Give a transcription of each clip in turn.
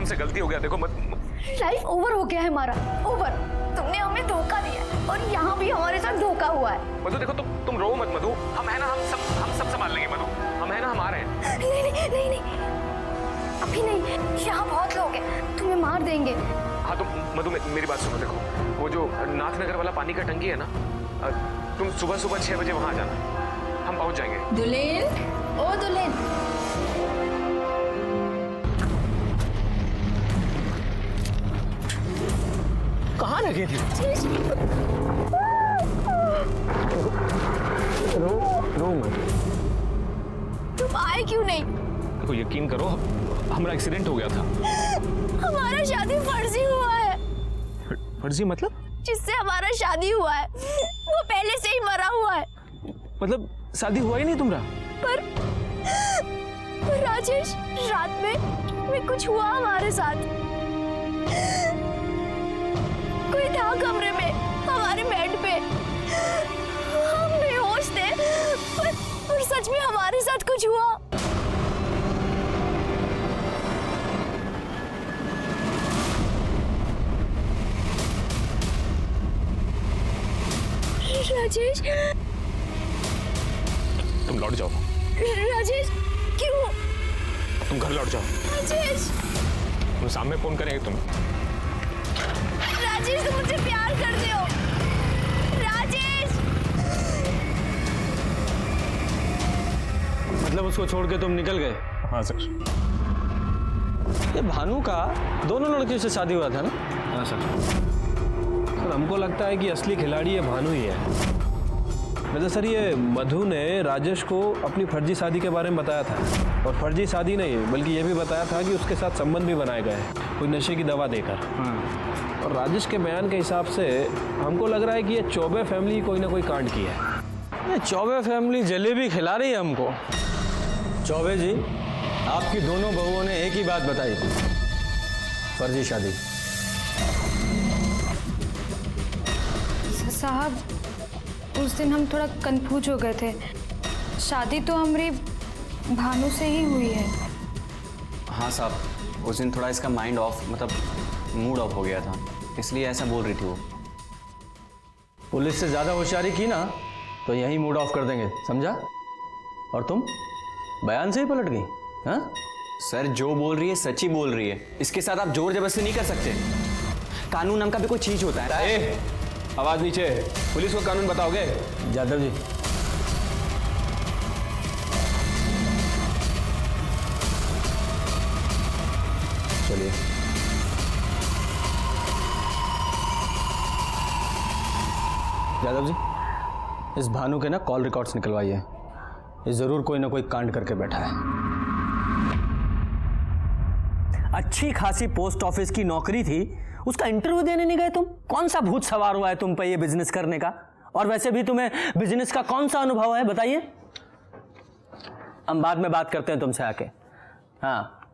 हमसे गलती हो गया, देखो मत। लाइफ ओवर हो गया है हमारा, ओवर। तुमने हमें धोखा दिया है और यहाँ भी हमारे साथ धोखा हुआ है। मधु देखो, तुम रो मत मधु, हम है ना, हम सब संभाल लेंगे मधु, हम है ना, हम आ रहे हैं। नहीं नहीं नहीं नहीं, अभी नहीं, यहाँ बहुत लोग हैं, तुम्हें मार देंगे। हाँ तो मधु मेरी बात सुनो, देखो वो जो नाथनगर वाला पानी का टंकी है ना, तुम सुबह 6 बजे वहां आ जाना, हम पहुंच जाएंगे। दुल्हन, ओ दुल्हन, कहाँ लगे थे? रो मत। तुम आए क्यों नहीं? देखो यकीन करो, हमारा एक्सीडेंट हो गया था। हमारा शादी फर्जी हुआ है। फर्जी मतलब? जिससे हमारा शादी हुआ है वो पहले से ही मरा हुआ है। मतलब शादी हुआ ही नहीं तुम्हारा? पर राजेश, रात में कुछ हुआ हमारे साथ। कोई था कमरे में, हमारे बेड पे, हम बेहोश थे, पर सच में हमारे साथ कुछ हुआ। राजेश, तुम लौट जाओ। राजेश, क्यों? तुम घर लौट जाओ। राजेश, तुम सामने फोन करेंगे तुम। राजेश, तुम मुझसे प्यार करते हो। राजेश, मतलब उसको छोड़ के तुम निकल गए? हाँ सर। ये भानु का दोनों लड़कियों से शादी हुआ था ना? हाँ सर। सर हमको लगता है कि असली खिलाड़ी ये भानु ही है। वैसे सर ये मधु ने राजेश को अपनी फर्जी शादी के बारे में बताया था, और फर्जी शादी नहीं बल्कि ये भी बताया था कि उसके साथ संबंध भी बनाए गए हैं कोई नशे की दवा देकर। और राजेश के बयान के हिसाब से हमको लग रहा है कि ये चौबे फैमिली कोई ना कोई कांड की है। ये चौबे फैमिली जलेबी खिला रही है हमको। चौबे जी, आपकी दोनों बहुओं ने एक ही बात बताई थी, फर्जी शादी। साहब, उस दिन हम थोड़ा कंफ्यूज हो गए थे। शादी तो हमारी भानु से ही हुई है। हाँ साहब, उस दिन थोड़ा इसका माइंड ऑफ, मतलब मूड ऑफ हो गया था, इसलिए ऐसा बोल रही थी वो। पुलिस से ज्यादा होशियारी की ना तो यही मूड ऑफ कर देंगे, समझा? और तुम बयान से ही पलट गई? हाँ सर, जो बोल रही है सच ही बोल रही है, इसके साथ आप जोर जबरदस्ती नहीं कर सकते। कानून नाम का भी कोई चीज होता है। आवाज नीचे, पुलिस को कानून बताओगे? यादव जी, चलिए। यादव जी, इस भानु के ना कॉल रिकॉर्ड्स निकलवाइए। ये जरूर कोई ना कोई कांड करके बैठा है। अच्छी खासी पोस्ट ऑफिस की नौकरी थी, उसका इंटरव्यू देने नहीं गए तुम? कौन सा भूत सवार हुआ है तुम पे ये बिजनेस करने का? और वैसे भी तुम्हें बिजनेस का कौन सा अनुभव है, बताइए। हम बाद में बात करते हैं तुमसे आके। हाँ,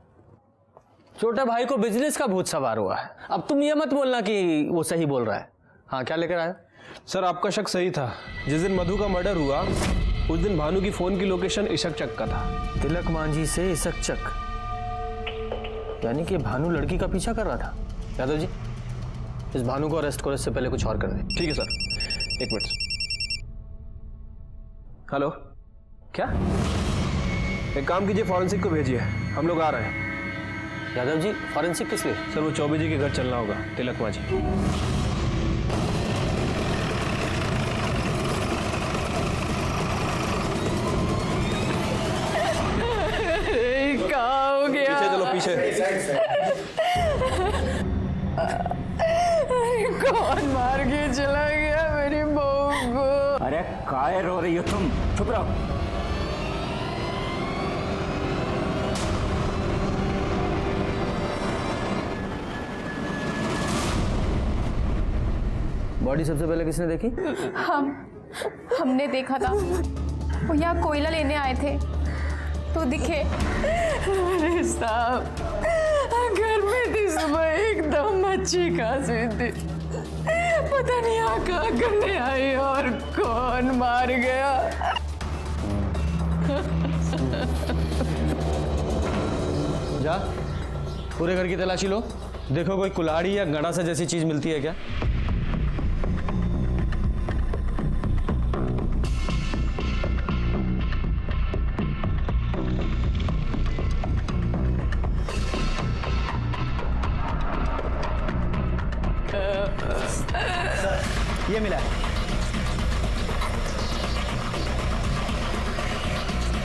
छोटे भाई को बिजनेस का भूत सवार हुआ है। अब तुम ये मत बोलना कि वो सही बोल रहा है। हाँ, क्या लेकर आए? सर आपका शक सही था। जिस दिन मधु का मर्डर हुआ उस दिन भानु की फोन की लोकेशन इशक चक का था। तिलक मांझी से इशक चक, यानी कि भानु लड़की का पीछा कर रहा था। यादव जी, इस भानु को अरेस्ट करो, इससे पहले कुछ और कर दे। ठीक है सर, एक मिनट। हेलो, क्या? एक काम कीजिए, फॉरेंसिक को भेजिए, हम लोग आ रहे हैं। यादव जी, फॉरेंसिक किस लिए? सर वो चौबे जी के घर चलना होगा, तिलक मांझी। पीछे चलो, पीछे। कौन मार के चला गया मेरी बहू को? अरे काय रो रही हो तुम, चुप रहो। बॉडी सबसे पहले किसने देखी? हमने देखा था, वो यहाँ कोयला लेने आए थे तो दिखे। अरे साहब, घर में थी, सुबह एकदम अच्छी खासी थी, पता नहीं यहाँ कहाँ करने आई और कौन मार गया। जा, पूरे घर की तलाशी लो, देखो कोई कुल्हाड़ी या गड़ासा जैसी चीज मिलती है क्या। ये मिला है।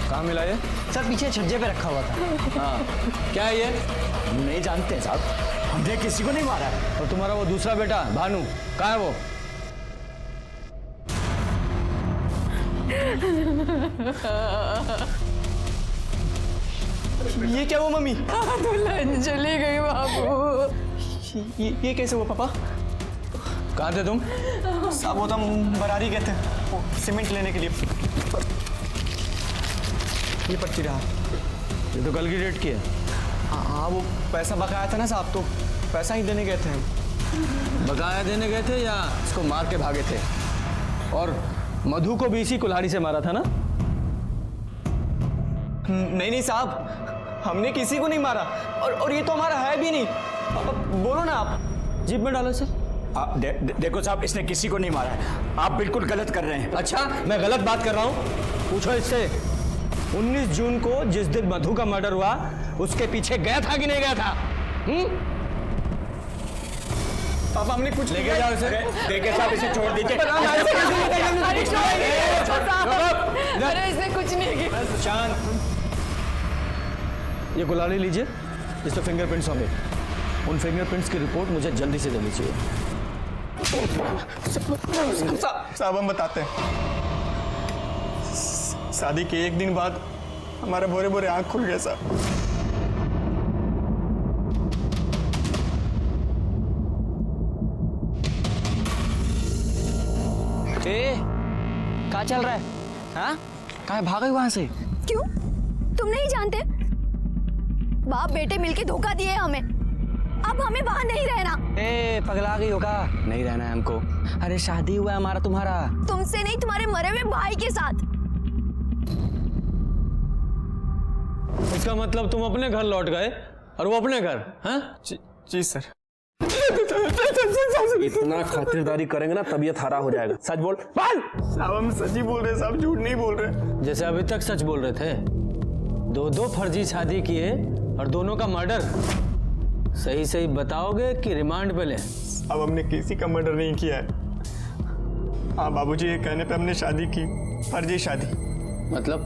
कहाँ मिला ये? सर पीछे छज्जे पे रखा हुआ था। हाँ, क्या है ये? नहीं जानते साहब, हमने किसी को नहीं मारा है। और तुम्हारा वो दूसरा बेटा भानु कहाँ है वो? ये क्या हुआ मम्मी? दुल्हन चली गई बाबू। ये कैसे हुआ पापा? कहाँ थे तुम? साहब वो तो हम बरारी गए थे वो सीमेंट लेने के लिए। ये पर्ची रहा। ये तो कल की डेट की है। हाँ वो पैसा बकाया था ना साहब, तो पैसा ही देने गए थे हम। बकाया देने गए थे या इसको मार के भागे थे? और मधु को भी इसी कुल्हाड़ी से मारा था ना? नहीं साहब, हमने किसी को नहीं मारा, और ये तो हमारा है भी नहीं। बोलो ना आप। जीप में डालो इसे। देखो साहब, इसने किसी को नहीं मारा है, आप बिल्कुल गलत कर रहे हैं। अच्छा, मैं गलत बात कर रहा हूँ? पूछो इससे। 19 जून को जिस दिन मधु का मर्डर हुआ, उसके पीछे गया था कि नहीं गया था? पापा हमने कुछ लेके जाओ इसे। देखिए साहब, इसे छोड़ दीजिए। अरे इसने कुछ नहीं किया। शांत। ये कुल्हाड़ी लीजिए, इस पे फिंगरप्रिंट्स होंगे। उन फिंगरप्रिंट्स की रिपोर्ट मुझे जल्दी से जल्दी चाहिए। साहब हम बताते हैं। शादी के एक दिन बाद हमारा भोरे भोरे आंख खुल गया साहब। क्या चल रहा है? हाँ, कहाँ भाग गई वहां से? क्यों? तुम नहीं जानते? बाप बेटे मिलके धोखा दिए हमें। अब हमें वहां नहीं रहना। पगला गई होगा? नहीं रहना है हमको। अरे शादी हुआ है हमारा तुम्हारा। तुमसे नहीं, तुम्हारे मरे हुए भाई के साथ। इसका मतलब तुम अपने घर लौट गए और वो अपने घर? हाँ? जी सर। इतना खातिरदारी करेंगे ना तबीयत हरा हो जाएगा। सच बोल। साहब हम सच ही बोल रहे हैं साहब, झूठ नहीं बोल रहे। जैसे अभी तक सच बोल रहे थे। दो फर्जी शादी किए और दोनों का मर्डर। सही सही बताओगे कि रिमांड पे ले? अब हमने किसी का मर्डर नहीं किया है। हाँ बाबूजी, ये कहने पे हमने शादी की, फर्जी शादी। मतलब?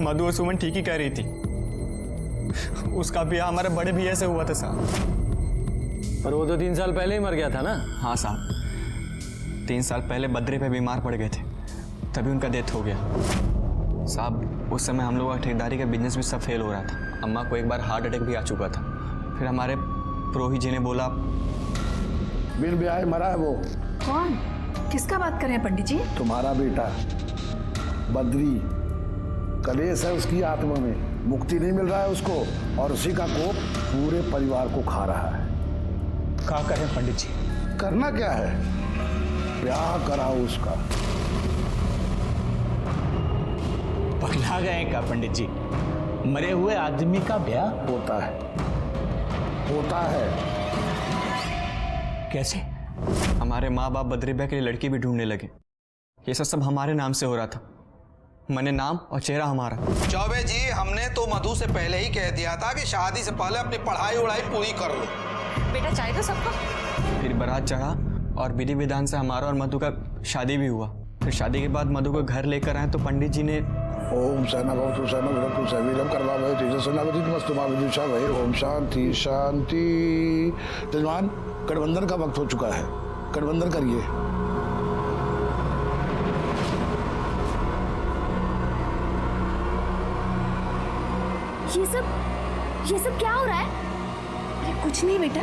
मधु और सुमन ठीक ही कह रही थी। उसका ब्याह हमारे बड़े भैया से हुआ था साहब। पर वो तो 3 साल पहले ही मर गया था ना? हाँ साहब, 3 साल पहले बद्रे पे बीमार पड़ गए थे, तभी उनका डेथ हो गया साहब। उस समय हम लोगों का ठेकेदारी का बिजनेस भी सब फेल हो रहा था। अम्मा को एक बार हार्ट अटैक भी आ चुका था। फिर हमारे प्रोही जी ने बोला, बिन ब्याह मरा है वो। कौन? किसका बात कर रहे हैं पंडित जी? तुम्हारा बेटा बद्री। कलेश है उसकी आत्मा में, मुक्ति नहीं मिल रहा है उसको, और उसी का कोप पूरे परिवार को खा रहा है। क्या करें पंडित जी? करना क्या है? ब्याह कराओ उसका। पगला गए हैं क्या पंडित जी? मरे हुए आदमी का ब्याह होता है, होता है। कैसे? हमारे माँ बाप बद्री भैया के लिए लड़की भी ढूंढने लगे। ये सब हमारे नाम से हो रहा था। मैंने नाम और चेहरा हमारा। चौबे जी, हमने तो मधु से पहले ही कह दिया था कि शादी से पहले अपनी पढ़ाई उड़ाई पूरी कर लो। बेटा चाय तो सबको। फिर बारात चढ़ा और विधि विधान से हमारा और मधु का शादी भी हुआ। फिर शादी के बाद मधु को घर लेकर आए तो पंडित जी ने ओम सहना भवतु सहना भवतु सवीरम कर्मा भवतु तेजस्विनावती नमस्तुमा विदुषा भय। ओम शांति शांति। जजमान, गठबंधन का वक्त हो चुका है, गठबंधन करिए। ये सब क्या हो रहा है? अरे कुछ नहीं बेटा,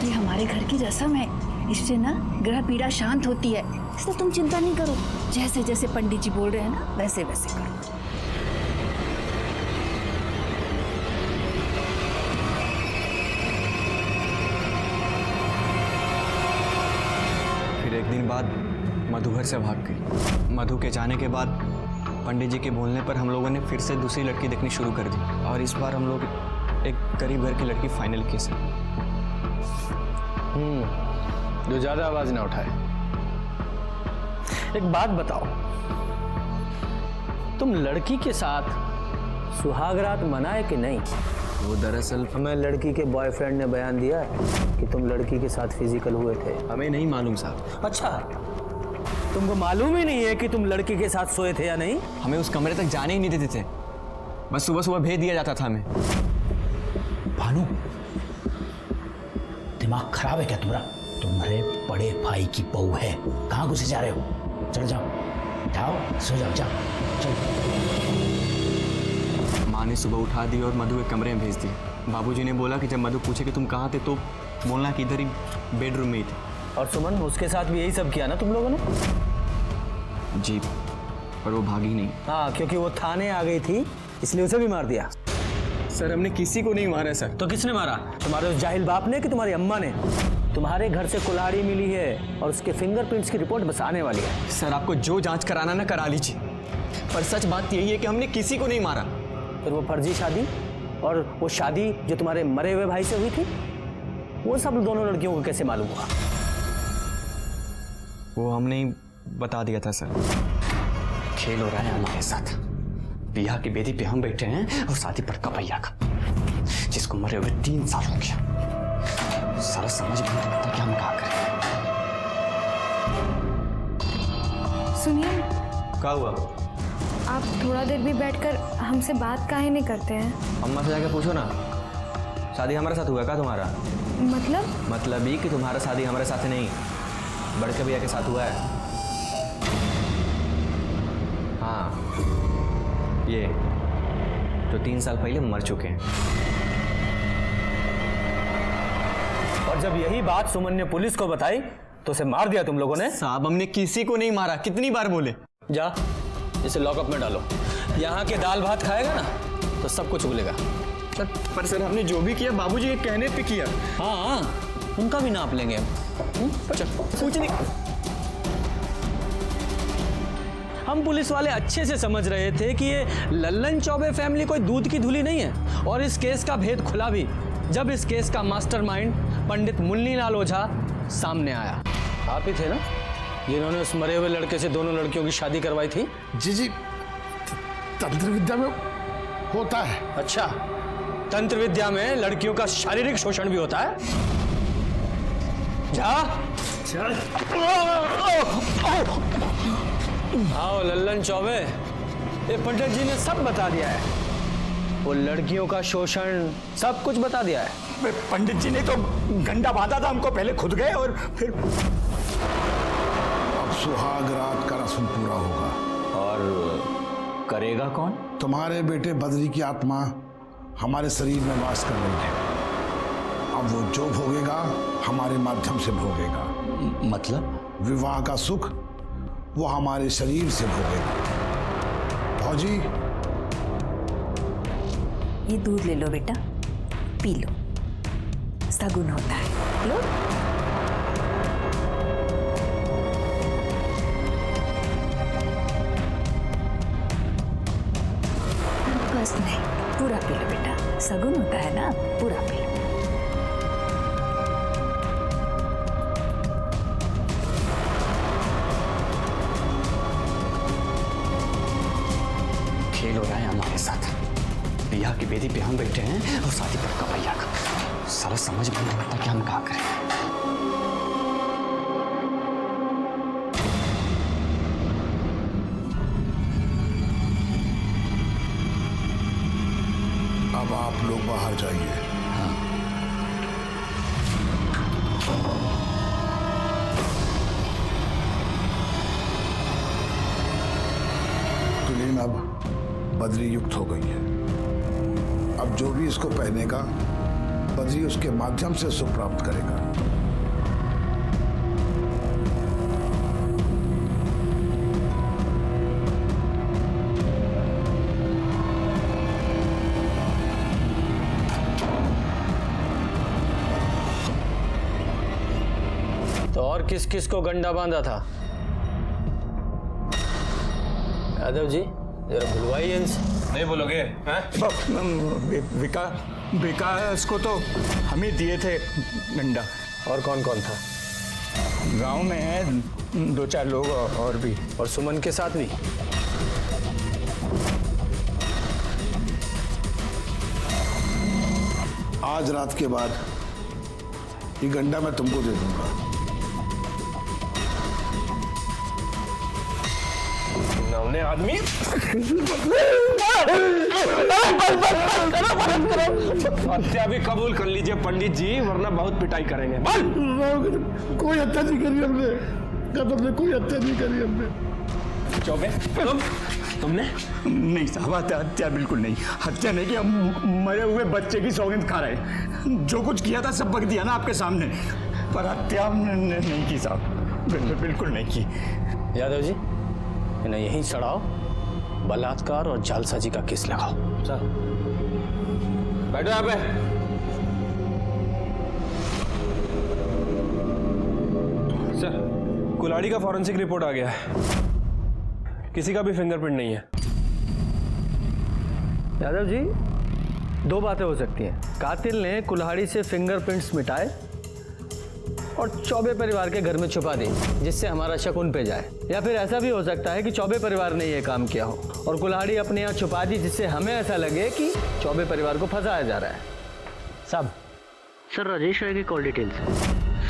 ये हमारे घर की रस्म है। इससे ना ग्रह पीड़ा शांत होती है, इसलिए तुम चिंता नहीं करो। जैसे जैसे पंडित जी बोल रहे हैं ना, वैसे वैसे करो। फिर एक दिन बाद मधु घर से भाग गई। मधु के जाने के बाद पंडित जी के बोलने पर हम लोगों ने फिर से दूसरी लड़की देखनी शुरू कर दी। और इस बार हम लोग एक गरीब घर की लड़की फाइनल केस है। जो ज्यादा आवाज ना उठाए। एक बात बताओ, तुम लड़की के साथ सुहागरात मनाए कि नहीं? वो दरअसल हमें लड़की के बॉयफ्रेंड ने बयान दिया है कि तुम लड़की के साथ फिजिकल हुए थे। हमें नहीं मालूम साहब। अच्छा, तुमको मालूम ही नहीं है कि तुम लड़की के साथ सोए थे या नहीं? हमें उस कमरे तक जाने ही नहीं देते थे, बस सुबह सुबह भेज दिया जाता था हमें। भानु, दिमाग खराब है क्या तुम्हारा? तुम्हारे बड़े भाई की बहू है, कहाँ घुसे जा रहे हो? चलो जाओ जाओ, सो जाओ जाओ चलो। माँ ने सुबह उठा दी और मधु के कमरे में भेज दी। बाबूजी ने बोला कि जब मधु पूछे कि तुम कहाँ थे तो बोलना कि इधर ही बेडरूम में ही थे। और सुमन, उसके साथ भी यही सब किया ना तुम लोगों ने? जी, पर वो भागी नहीं। हाँ, क्योंकि वो थाने आ गई थी इसलिए उसे भी मार दिया। सर हमने किसी को नहीं मारा सर। तो किसने मारा? तुम्हारे उस जाहिल बाप ने कि तुम्हारी अम्मा ने? तुम्हारे घर से कुल्हाड़ी मिली है और उसके फिंगरप्रिंट्स की रिपोर्ट बस आने वाली है। सर आपको जो जांच कराना ना करा लीजिए, पर सच बात यही है कि हमने किसी को नहीं मारा। फिर वो फर्जी शादी और वो शादी जो तुम्हारे मरे हुए भाई से हुई थी, वो सब दोनों लड़कियों को कैसे मालूम हुआ? वो हमने ही बता दिया था सर। खेल हो रहा है हमारे साथ। बियाह की बेदी पे हम बैठे हैं और शादी पर कपैया का, जिसको मरे हुए 3 साल हो गया। सारा समझ में नहीं आता कि हम क्या करें। सुनिए, क्या हुआ? आप थोड़ा देर भी बैठकर हमसे बात काहे नहीं करते हैं? अम्मा से जाके पूछो ना, शादी हमारे साथ हुआ क्या तुम्हारा? मतलब ही कि तुम्हारा शादी हमारे साथ नहीं, बड़के भैया के साथ हुआ है। हाँ, ये जो 3 साल पहले मर चुके हैं। और जब यही बात सुमन ने पुलिस को बताई तो उसे मार दिया तुम लोगों ने? साहब हमने किसी को नहीं मारा, कितनी बार बोले। जा, इसे लॉकअप में डालो। यहाँ के दाल भात खाएगा ना तो सब कुछ भूलेगा। सर, पर सर हमने जो भी किया बाबूजी के कहने पे किया। हाँ, उनका भी नाप लेंगे हम। कुछ नहीं। हम पुलिस वाले अच्छे से समझ रहे थे कि ये लल्लन चौबे फैमिली कोई दूध की धुली नहीं है, और इस केस का भेद खुला भी जब इस केस का मास्टरमाइंड पंडित मुन्नीलाल ओझा सामने आया। आप ही थे ना जिन्होंने उस मरे हुए लड़के से दोनों लड़कियों की शादी करवाई थी? जी, तंत्र विद्या में होता है। अच्छा, तंत्र विद्या में लड़कियों का शारीरिक शोषण भी होता है? जा आओ लल्लन चौबे, ये पंडित जी ने सब बता दिया है। वो लड़कियों का शोषण सब कुछ बता दिया है। पंडित जी ने तो गंडा बांधा था हमको, पहले खुद गए और फिर। अब सुहाग रात का रस्म पूरा होगा। और करेगा कौन? तुम्हारे बेटे बद्री की आत्मा हमारे शरीर में वास कर रही है। अब वो जो भोगेगा हमारे माध्यम से भोगेगा। मतलब? विवाह का सुख वो हमारे शरीर से भोगेगा। भौजी, ये दूध ले लो बेटा, पी लो, सगुन होता है। लो। बस नहीं, पूरा पी लो बेटा, सगुन होता है ना, पूरा पी लो। खेल हो रहा है हमारे साथ। बियाह की बेदी पे हम बैठे हैं और शादी पर कपैया का। सारा समझ में नहीं आता कि हम क्या करें। अब आप लोग बाहर जाइए। तुलीन अब बद्री युक्त हो गई है। अब जो भी इसको पहनेगा बद्री उसके माध्यम से सुख प्राप्त करेगा। तो और किस किस को गंडा बांधा था? यादव जी, जरा बुलवाइए इनसे। नहीं बोलोगे? विका विकास को तो हम ही दिए थे डंडा। और कौन कौन था? गांव में है 2-4 लोग और भी। और सुमन के साथ भी? आज रात के बाद ये गंडा मैं तुमको दे दूंगा। नवने आदमी हत्या भी कबूल कर लीजिए पंडित जी, वरना बहुत पिटाई करेंगे। कोई हत्या नहीं करी हमने, कसम से कोई हत्या नहीं करी हमने। चौबे तुमने? नहीं साहब, हत्या बिल्कुल नहीं। हत्या नहीं कि हम मरे हुए बच्चे की सौगंध खा रहे। जो कुछ किया था सब बक दिया ना आपके सामने, पर हत्या हमने नहीं की साहब, बिल्कुल नहीं की। यादव जी, इन्हें यहीं चढ़ाओ, बलात्कार और जालसाजी का केस लगाओ। सर बैठो यहाँ पे। सर, कुल्हाड़ी का फॉरेंसिक रिपोर्ट आ गया है, किसी का भी फिंगरप्रिंट नहीं है। यादव जी, दो बातें हो सकती हैं। कातिल ने कुल्हाड़ी से फिंगरप्रिंट्स मिटाए और चौबे परिवार के घर में छुपा दी, जिससे हमारा शक उन पे जाए। या फिर ऐसा भी हो सकता है कि चौबे परिवार ने यह काम किया हो और कुल्हाड़ी अपने यहाँ छुपा दी, जिससे हमें ऐसा लगे कि चौबे परिवार को फंसाया जा रहा है। साहब। सर, राजेश राय की कॉल डिटेल्स।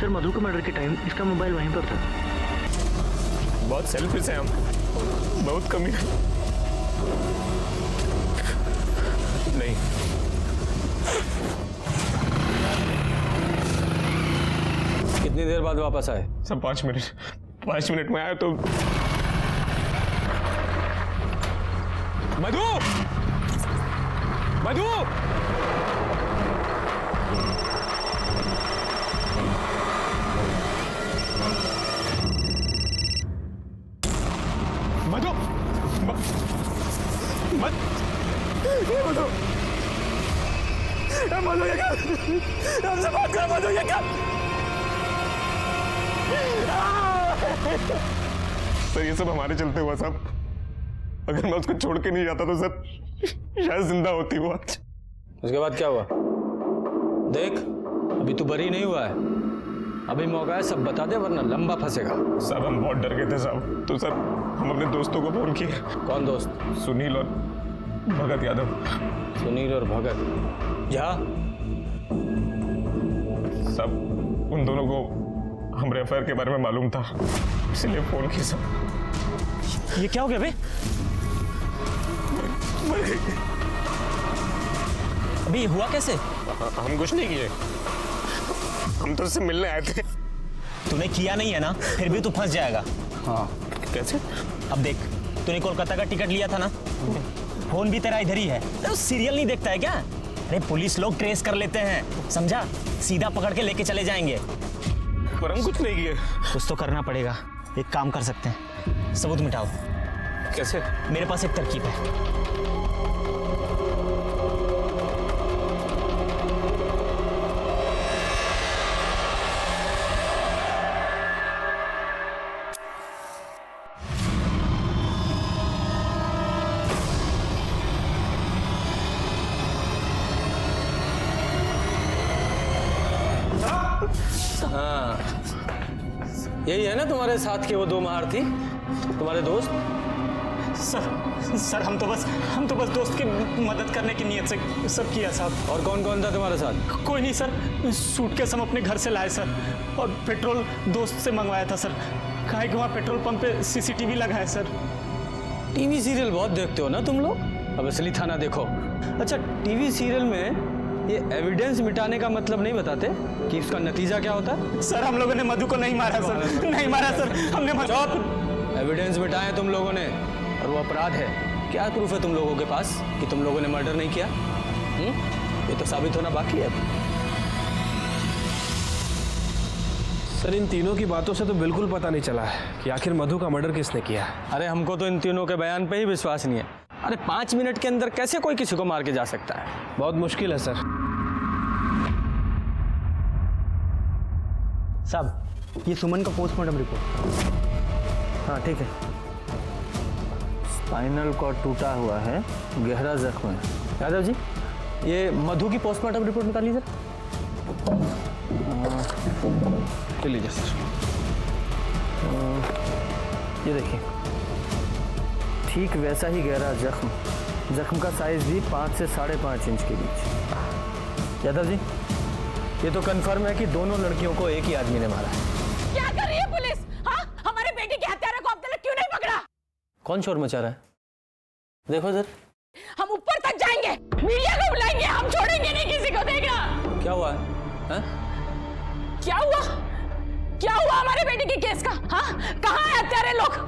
सर, मधु के मर्डर के टाइम इसका मोबाइल वहीं पर था। बहुत सेल्फिश है हम, बहुत कमी है। नहीं, कितनी देर बाद वापस आए? सब 5 मिनट में आया तो मधु मधु मधु मधु ये क्या? हमसे बात करो मधु, ये क्या? सर, ये सब हमारे चलते हुआ साहब। अगर मैं उसको छोड़ के नहीं जाता तो सर शायद जिंदा होती वो आज। उसके बाद क्या हुआ? देख, अभी तू बरी नहीं हुआ है, अभी मौका है, सब बता दे वरना लंबा फंसेगा। साहब हम बहुत डर गए थे साहब, तो सर हम अपने दोस्तों को फोन किए। कौन दोस्त? सुनील और भगत यादव। सुनील और भगत? जहाँ सब उन दोनों को हमारे अफेयर के बारे में मालूम था, इसलिए फोन किया सब। ये क्या हो गया बे? अभी हुआ कैसे? हम कुछ नहीं किए, हम तो उससे मिलने आए थे। तूने किया नहीं है ना, फिर भी तू फंस जाएगा। हाँ। कैसे? अब देख, तूने कोलकाता का टिकट लिया था ना, फोन भी तेरा इधर ही है। तो सीरियल नहीं देखता है क्या? अरे पुलिस लोग ट्रेस कर लेते हैं, समझा? सीधा पकड़ के लेके चले जाएंगे। पर हम कुछ नहीं किए। कुछ तो करना पड़ेगा। एक काम कर सकते हैं, सबूत मिटाओ। कैसे? मेरे पास एक तरकीब है। हाँ, यही है ना तुम्हारे साथ के वो दो महारथी, तुम्हारे दोस्त? सर हम तो बस दोस्त की मदद करने की नीयत से सब किया साहब। और कौन कौन था तुम्हारे साथ? कोई नहीं सर, सूटकेस हम अपने घर से लाए सर, और पेट्रोल दोस्त से मंगवाया था सर। काहे कि वहाँ पेट्रोल पंप पे सीसीटीवी लगा है सर। टीवी सीरियल बहुत देखते हो ना तुम लोग, अब असली थाना देखो। अच्छा, टीवी सीरियल में ये एविडेंस मिटाने का मतलब नहीं बताते कि इसका नतीजा क्या होता है? सर हम लोगों ने मधु को नहीं मारा सर, नहीं मारा सर, हमने चुप! एविडेंस मिटाए तुम लोगों ने और वो अपराध है। क्या प्रूफ है तुम लोगों के पास कि तुम लोगों ने मर्डर नहीं किया? ये तो साबित होना बाकी है। सर, इन तीनों की बातों से तो बिल्कुल पता नहीं चला है कि आखिर मधु का मर्डर किसने किया। अरे हमको तो इन तीनों के बयान पे ही विश्वास नहीं है। अरे 5 मिनट के अंदर कैसे कोई किसी को मार के जा सकता है? बहुत मुश्किल है सर। साहब, ये सुमन का पोस्टमार्टम रिपोर्ट। हाँ ठीक है। स्पाइनल कॉर्ड टूटा हुआ है, गहरा जख्म है। यादव जी, ये मधु की पोस्टमार्टम रिपोर्ट निकाल लीजिए। ले लीजिए सर। ये देखिए, ठीक वैसा ही गहरा जख्म का साइज भी 5 से 5.5 इंच के बीच। यादव जी, ये तो कंफर्म है कि दोनों लड़कियों को एक ही आदमी ने मारा है। क्या कर रही है पुलिस? हाँ, हमारे बेटे के हत्यारे को अब तक क्यों नहीं पकड़ा? कौन शोर मचा रहा है? देखो सर। हम ऊपर तक जाएंगे, मीडिया को बुलाएंगे, हम छोड़ेंगे नहीं किसी को। देखना क्या हुआ है? क्या हुआ? क्या हुआ हमारे बेटे के केस का? हाँ, कहाँ है हत्यारे लोग?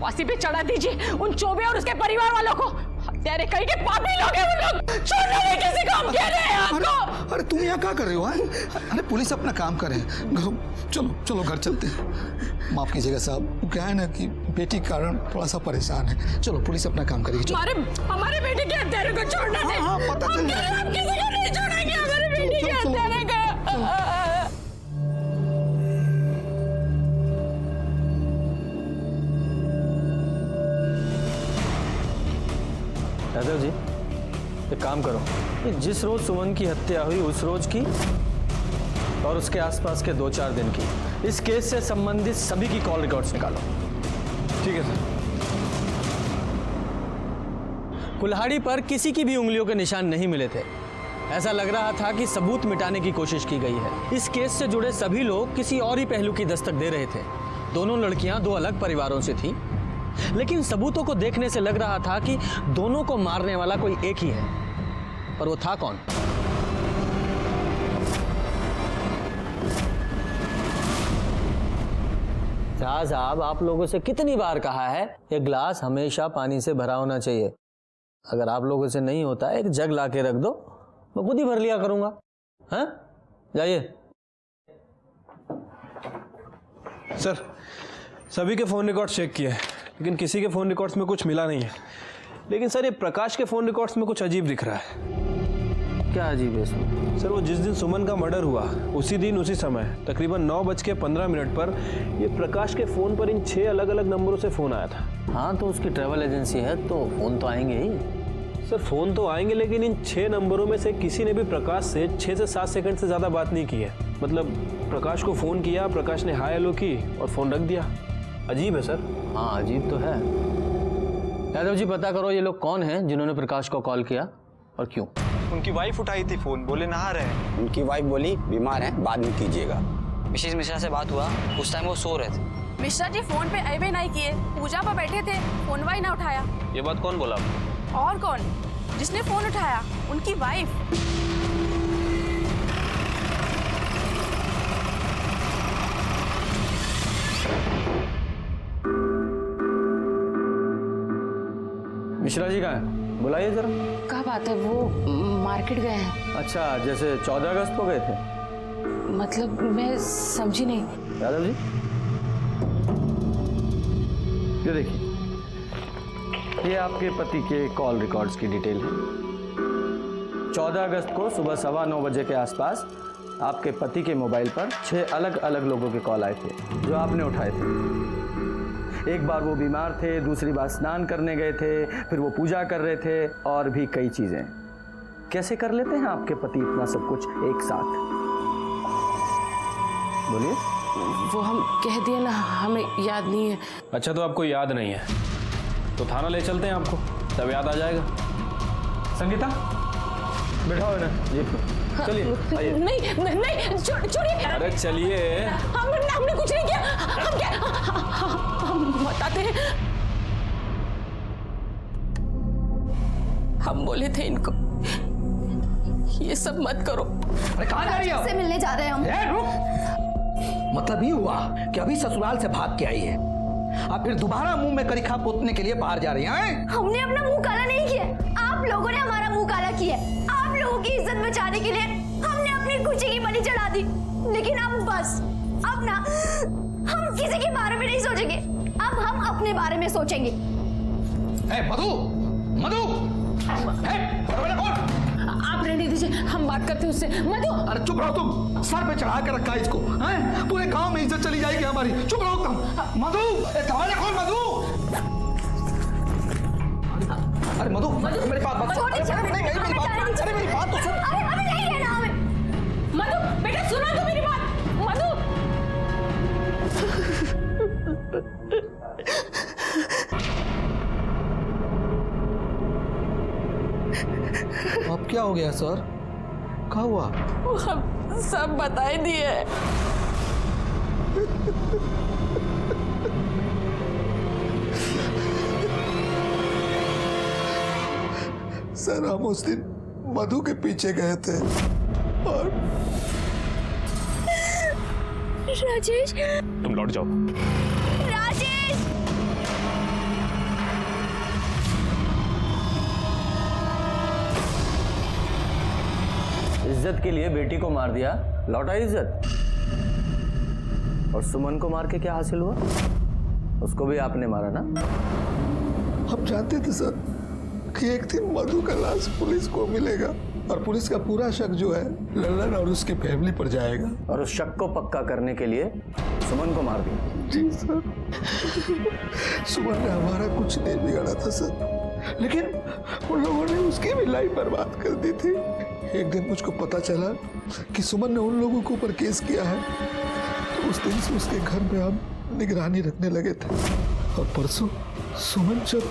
फांसी पे चढ़ा दीजिए उन चौबे और उसके परिवार वालों को। हत्यारे कहीं के पापी लोग हैं वो लोग। छोड़ना नहीं किसी को, हम कह रहे हैं आपको। अरे तुम यहाँ क्या कर रहे हो? अरे पुलिस अपना काम करे। चलो चलो घर चलते हैं। माफ कीजिएगा साहब, क्या है ना कि बेटी के कारण थोड़ा सा परेशान है। चलो पुलिस अपना काम करेगी। हमारे बेटे के हत्यारे को छोड़ना नहीं। हाँ, पता चल रहा है। हम किसी को नहीं छोड़ेंगे हमारे बेटे के हत्यारे को। यादव जी, एक काम करो, जिस रोज सुमन की हत्या हुई उस रोज की और उसके आसपास के 2-4 दिन की, इस केस से संबंधित सभी की कॉल रिकॉर्ड्स निकालो। ठीक है सर। कुल्हाड़ी पर किसी की भी उंगलियों के निशान नहीं मिले थे। ऐसा लग रहा था कि सबूत मिटाने की कोशिश की गई है। इस केस से जुड़े सभी लोग किसी और ही पहलू की दस्तक दे रहे थे। दोनों लड़कियां 2 अलग परिवारों से थीं, लेकिन सबूतों को देखने से लग रहा था कि दोनों को मारने वाला कोई एक ही है। पर वो था कौन? शाह साहब, आप लोगों से कितनी बार कहा है ये ग्लास हमेशा पानी से भरा होना चाहिए। अगर आप लोगों से नहीं होता, एक जग ला के रख दो, मैं खुद ही भर लिया करूंगा। हाँ, जाइए। सर, सभी के फ़ोन रिकॉर्ड्स चेक किए हैं, लेकिन किसी के फ़ोन रिकॉर्ड्स में कुछ मिला नहीं है। लेकिन सर, ये प्रकाश के फ़ोन रिकॉर्ड्स में कुछ अजीब दिख रहा है। क्या अजीब है इसमें? सर, वो जिस दिन सुमन का मर्डर हुआ उसी दिन उसी समय तकरीबन 9:15 पर ये प्रकाश के फ़ोन पर इन 6 अलग अलग नंबरों से फ़ोन आया था। हाँ, तो उसकी ट्रैवल एजेंसी है तो फ़ोन तो आएंगे ही। सर, फ़ोन तो आएंगे, लेकिन इन 6 नंबरों में से किसी ने भी प्रकाश से 6 से 7 सेकंड से ज़्यादा बात नहीं की है। मतलब प्रकाश को फ़ोन किया, प्रकाश ने हाय हेलो की और फ़ोन रख दिया। अजीब है सर। हाँ, अजीब तो है। यादव जी, पता करो ये लोग कौन हैं जिन्होंने प्रकाश को कॉल किया और क्यों? उनकी वाइफ उठाई थी फोन, बोले नहा रहे हैं। उनकी वाइफ बोली बीमार हैं, बाद में कीजिएगा। मिसेस मिश्रा से बात हुआ, उस टाइम वो सो रहे थे। मिश्रा जी फोन पे अवे नहीं किए, पूजा पर बैठे थे, फोन वाई ना उठाया। ये बात कौन बोला? और कौन? जिसने फोन उठाया, उनकी वाइफ। मिश्रा जी कहाँ है? बुलाइए जरा। क्या बात है? वो मार्केट गए हैं। अच्छा, जैसे 14 अगस्त को गए थे? मतलब मैं समझी नहीं। यादव जी, ये देखिए, ये आपके पति के कॉल रिकॉर्ड्स की डिटेल है। 14 अगस्त को सुबह 9:15 बजे के आसपास आपके पति के मोबाइल पर 6 अलग अलग लोगों के कॉल आए थे जो आपने उठाए थे। एक बार वो बीमार थे, दूसरी बार स्नान करने गए थे, फिर वो पूजा कर रहे थे और भी कई चीजें। कैसे कर लेते हैं आपके पति इतना सब कुछ एक साथ? बोलिए। वो हम कह दिए ना, हमें याद नहीं है। अच्छा, तो आपको याद नहीं है तो थाना ले चलते हैं आपको, तब याद आ जाएगा। संगीता, बैठाओ ना जी। चलिए, आइए। नहीं, छोड़िए। अरे चलिए। हमने कुछ नहीं किया। हम बताते हैं। हम बोले थे इनको ये सब मत करो। अरे कहाँ जा रही हो? से मिलने जा रहे हैं हम। रुक। मतलब ये हुआ कि अभी ससुराल से भाग के आई है, अब फिर दोबारा मुंह में करिखा पोतने के लिए बाहर जा रही हैं? हमने अपना मुंह काला नहीं किया, आप लोगों ने हमारा मुंह काला किया। आप लोगों की इज्जत बचाने के लिए हमने अपनी खुशी की बलि चढ़ा दी। लेकिन अब बस, अब ना हम किसी के बारे में नहीं सोचेंगे, अब हम अपने बारे में सोचेंगे। मधु, मधु, कौन? आप रहने दीजिए, हम बात करते हैं उससे। मधु! अरे चुप रहो तुम, सर पे चढ़ा के रखा है इसको, हैं? पूरे गांव में इज्जत चली जाएगी हमारी। चुप रहो तुम। मधु, दरवाजा खोल मधु। अरे मधु मेरी बात छोटी सी अरे मेरी बात अरे मेरी बात तो सुन। अभी नहीं रहना हमें। मधु बेटा सुना तो मेरी बात। मधु अब क्या हो गया सर? क्या हुआ? हम सब बता ही दिए। सर हम उस दिन मधु के पीछे गए थे और राजेश तुम लौट जाओ। राजेश इज्जत के लिए बेटी को मार दिया, लौटा इज्जत। और सुमन को मार के क्या हासिल हुआ? उसको भी आपने मारा ना? हम जानते थे सर कि एक दिन मधु का लाश पुलिस को मिलेगा और पुलिस का पूरा शक जो है लल्लन और उसकी फैमिली पर जाएगा। और उस शक को पक्का करने के लिए सुमन को मार दिया। जी सर, सुमन ने हमारा कुछ नहीं बिगाड़ा था सर, लेकिन उन लोगों ने उसकी भी लाइफ बर्बाद कर दी थी। एक दिन मुझको पता चला कि सुमन ने उन लोगों के ऊपर केस किया है, तो उस दिन से उसके घर में हम निगरानी रखने लगे थे। और परसों सुमन जब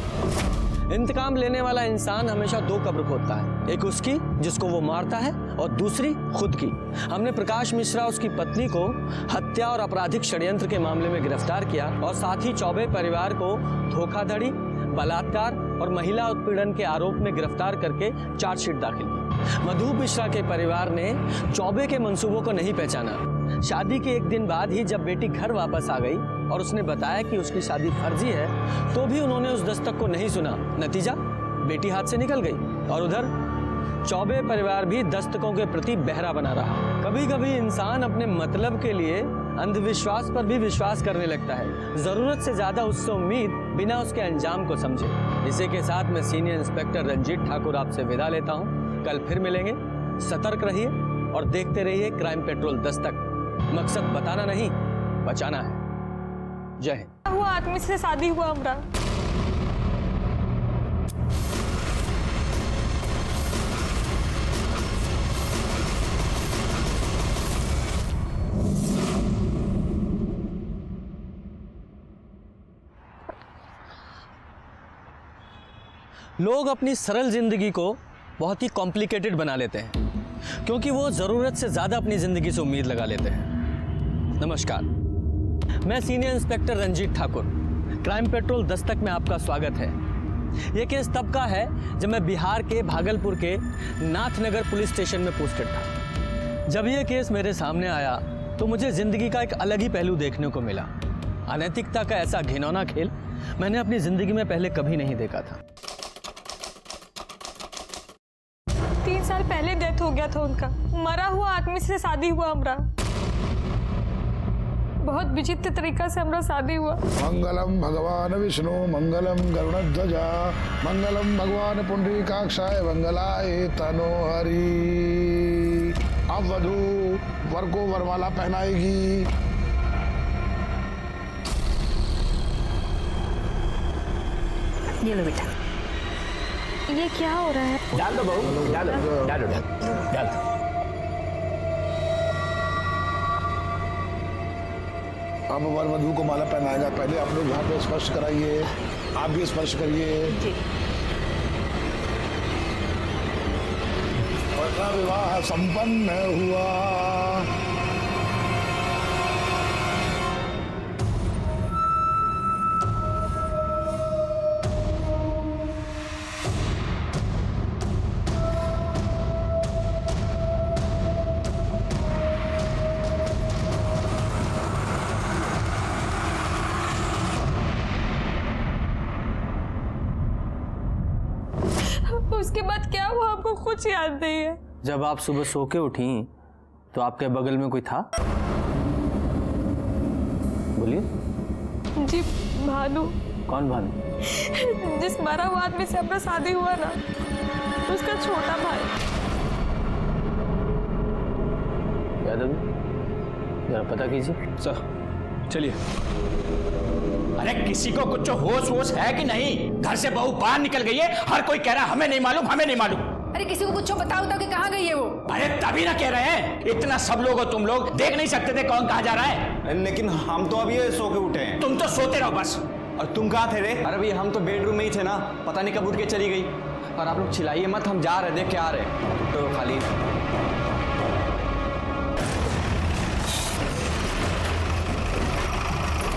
इंतकाम लेने वाला इंसान हमेशा दो कब्र खोदता है, एक उसकी जिसको वो मारता है और दूसरी खुद की। हमने प्रकाश मिश्रा उसकी पत्नी को हत्या और आपराधिक षड्यंत्र के मामले में गिरफ्तार किया और साथ ही चौबे परिवार को धोखाधड़ी, बलात्कार और महिला उत्पीड़न के आरोप में गिरफ्तार करके चार्जशीट दाखिल की। मधु मिश्रा के परिवार ने चौबे के मंसूबों को नहीं पहचाना। शादी के एक दिन बाद ही जब बेटी घर वापस आ गई और उसने बताया कि उसकी शादी फर्जी है, तो भी उन्होंने उस दस्तक को नहीं सुना। नतीजा, बेटी हाथ से निकल गई और उधर चौबे परिवार भी दस्तकों के प्रति बहरा बना रहा। कभी कभी इंसान अपने मतलब के लिए अंधविश्वास पर भी विश्वास करने लगता है, जरूरत से ज्यादा उससे उम्मीद बिना उसके अंजाम को समझे। इसी के साथ मैं सीनियर इंस्पेक्टर रंजीत ठाकुर आपसे विदा लेता हूँ। कल फिर मिलेंगे। सतर्क रहिए और देखते रहिए क्राइम पेट्रोल दस्तक। मकसद बताना नहीं, बचाना है। जय हिंद। हुआ आदमी से शादी हुआ हमरा। लोग अपनी सरल जिंदगी को बहुत ही कॉम्प्लिकेटेड बना लेते हैं क्योंकि वो ज़रूरत से ज़्यादा अपनी ज़िंदगी से उम्मीद लगा लेते हैं। नमस्कार, मैं senior inspector Ranjit Thakur. Crime patrol Dastak में आपका स्वागत है। ये केस तब का है जब मैं बिहार के भागलपुर के नाथनगर पुलिस स्टेशन में पोस्टेड था। जब ये केस मेरे सामने आया तो मुझे ज़िंदगी का एक अलग ही पहलू देखने को मिला। अनैतिकता का ऐसा घिनौना खेल मैंने अपनी ज़िंदगी में पहले कभी नहीं देखा था। 3 साल पहले डेथ हो गया था उनका। मरा हुआ आदमी से शादी हुआ हमरा। बहुत विचित्र तरीका से हमरा शादी हुआ। मंगलम भगवान विष्णु मंगलम गरुड़ध्वजा मंगलम भगवान पुंडरीकाक्षाय मंगलाय तनोहरि। अब वधू वर को वरमाला पहनाएगी। ये लो बेटा। ये क्या हो रहा है? डाल दो बहू, डालो डालो डाल दो। अब वर वधू को माला पहनाएगा। पहले आप लोग यहाँ पे स्पर्श कराइए, आप भी स्पर्श करिए। और विवाह संपन्न हुआ। उसके बाद क्या हुआ आपको कुछ याद नहीं है? जब आप सुबह सो के उठी तो आपके बगल में कोई था? बोलिए। जी भानु। कौन भानु? जिस मरा हुआ आदमी से अपना शादी हुआ ना, उसका छोटा भाई। यादव, जरा पता कीजिए। सर चलिए। अरे किसी को कुछ होश वोश है कि नहीं? घर से बहू बाहर निकल गई है, हर कोई कह रहा हमें नहीं मालूम, हमें नहीं मालूम। अरे किसी को कुछ बताओ कि कहाँ गई है वो? अरे तभी ना कह रहे हैं, इतना सब लोग हो तुम लोग, देख नहीं सकते थे कौन कहाँ जा रहा है? लेकिन हम तो अभी ये सो के उठे हैं। तुम तो सोते रहो बस। और तुम कहाँ थे रे? अरे भैया हम तो बेडरूम में ही थे ना, पता नहीं कब उठ के चली गई। और आप लोग चिल्लाइए मत, हम जा रहे देख के आ रहे। तो खाली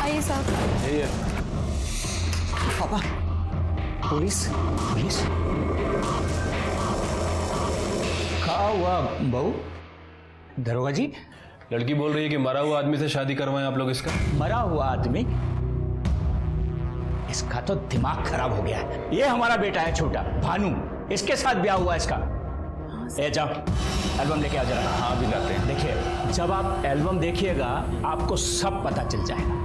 आइए साहब। पापा, पुलिस पुलिस कहा हुआ बहू? दरोगा जी, लड़की बोल रही है कि मरा हुआ आदमी से शादी करवाएं आप लोग इसका। मरा हुआ आदमी? इसका तो दिमाग खराब हो गया है। ये हमारा बेटा है छोटा भानु, इसके साथ ब्याह हुआ इसका। ए जाओ एल्बम लेके आ जरा। हाँ भी लाते हैं। देखिए जब आप एल्बम देखिएगा आपको सब पता चल जाएगा।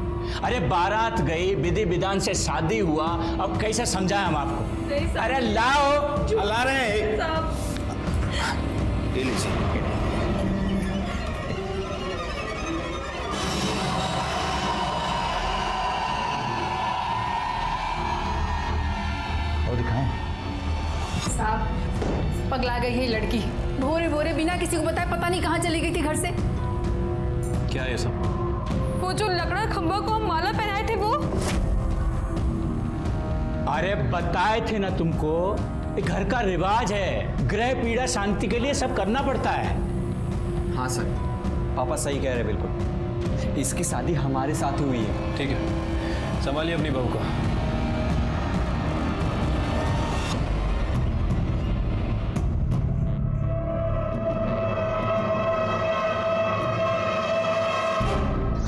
अरे बारात गई, विधि विधान से शादी हुआ, अब कैसे समझाएं हम आपको? अरे लाओ, ला रहे हैं। ले लीजिए। और दिखाएं। साहब पगला गई है लड़की, भोरे भोरे बिना किसी को बताए पता नहीं कहाँ चली गई थी घर से। क्या है ये सब? वो जो लकड़ा खंभा को हम माला पहनाए थे वो। अरे बताए थे ना तुमको, घर का रिवाज है, ग्रह पीड़ा शांति के लिए सब करना पड़ता है। हाँ सर, पापा सही कह रहे हैं बिल्कुल। इसकी शादी हमारे साथ हुई है। ठीक है, संभालिए अपनी बहू को।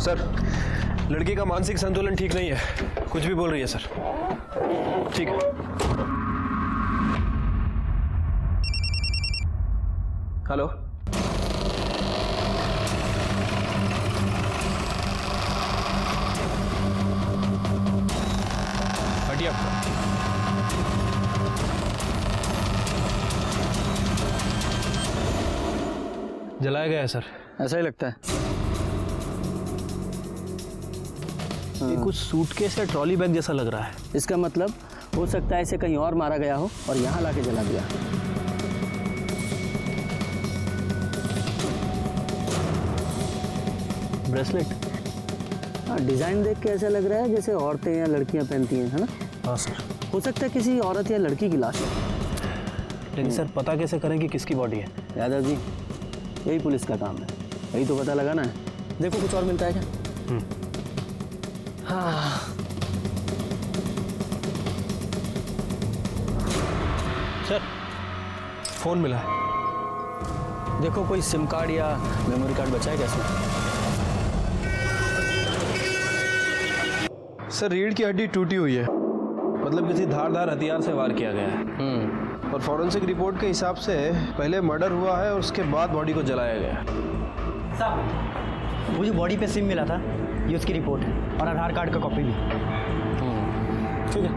सर, लड़की का मानसिक संतुलन ठीक नहीं है, कुछ भी बोल रही है सर। ठीक है। हेलो, हटिए आप। जलाया गया है सर। ऐसा ही लगता है। ये कुछ सूटकेस या ट्रॉली बैग जैसा लग रहा है। इसका मतलब हो सकता है इसे कहीं और मारा गया हो और यहाँ लाके जला दिया। ब्रेसलेट? हाँ, डिजाइन देख के ऐसा लग रहा है जैसे औरतें या लड़कियाँ पहनती हैं, है ना? हाँ सर। हो सकता है किसी औरत या लड़की की लाश है। लेकिन सर पता कैसे करें कि किसकी बॉडी है? यादव जी, यही पुलिस का काम है, यही तो पता लगाना है। देखो कुछ और मिलता है क्या? हाँ, सर फोन मिला है। देखो कोई सिम कार्ड या मेमोरी कार्ड बचा है क्या इसमें? सर रीढ़ की हड्डी टूटी हुई है, मतलब किसी धारदार हथियार से वार किया गया है। और फॉरेंसिक रिपोर्ट के हिसाब से पहले मर्डर हुआ है और उसके बाद बॉडी को जलाया गया। साहब, वो जो बॉडी पे सिम मिला था ये उसकी रिपोर्ट है और आधार कार्ड का कॉपी भी। ठीक है।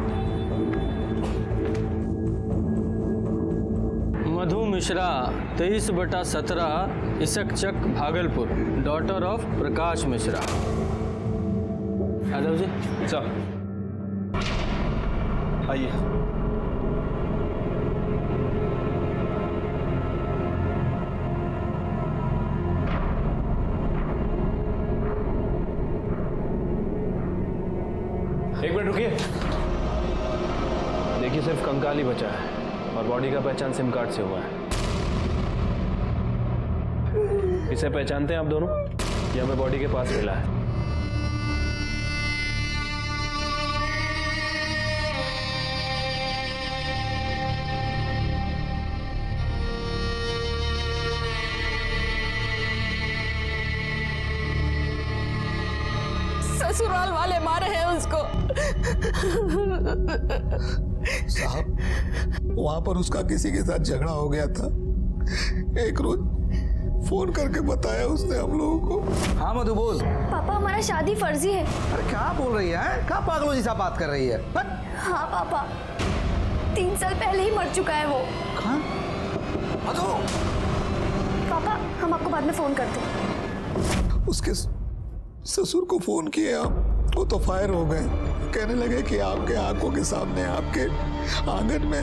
मधु मिश्रा 23/17 इसकचक Bhagalpur, daughter of Prakash Mishra. Yadav ji sir आइए। एक मिनट रुकिए। देखिए सिर्फ कंकाल ही बचा है और बॉडी का पहचान सिम कार्ड से हुआ है। इसे पहचानते हैं आप दोनों? ये हमें बॉडी के पास मिला है। ससुराल वाले मारे हैं उसको। साहब, वहां पर उसका किसी के साथ झगड़ा हो गया था। एक रोज फोन करके बताया उसने हम लोगों को। हाँ मधु बोल। पापा हमारा शादी फर्जी है। अरे क्या बोल रही है? क्या पागलों जैसा बात कर रही है? हाँ पापा, 3 साल पहले ही मर चुका है वो। हाँ? मधु! पापा हम आपको बाद में फोन करते हैं। उसके ससुर को फोन किए आप, वो तो फायर हो गए। कहने लगे कि आपके आंखों के सामने, आपके आंगन में